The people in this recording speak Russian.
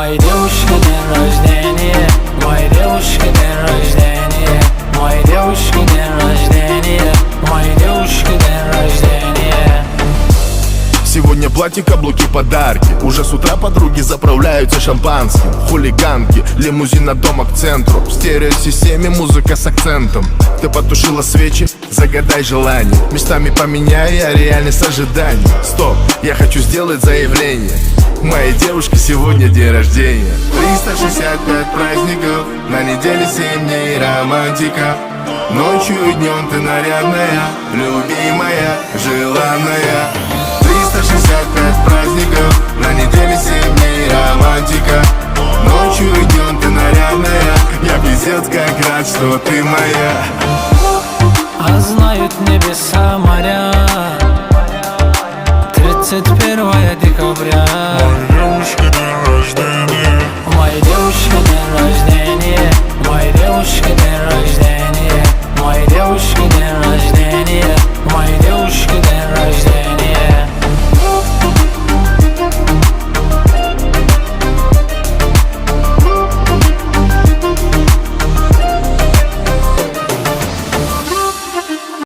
Моей девушки день рождения, моей девушки день рождения, моей девушки день рождения, моей девушки день рождения. Сегодня платье, каблуки, подарки. Уже с утра подруги заправляются шампанским. Хулиганки, лимузин от дома к центру. В стереосистеме музыка с акцентом. Ты потушила свечи, загадай желание. Местами поменяй, а реальность ожиданий. Стоп, я хочу сделать заявление. Моей девушки сегодня день рождения. 365 праздников, на неделе 7 дней романтика. Ночью и днем ты нарядная, любимая, желанная. 365 праздников, на неделе 7 дней романтика. Ночью и днем ты нарядная, я пиздец как рад, что ты моя. А знают небеса, моря, 31 декабря.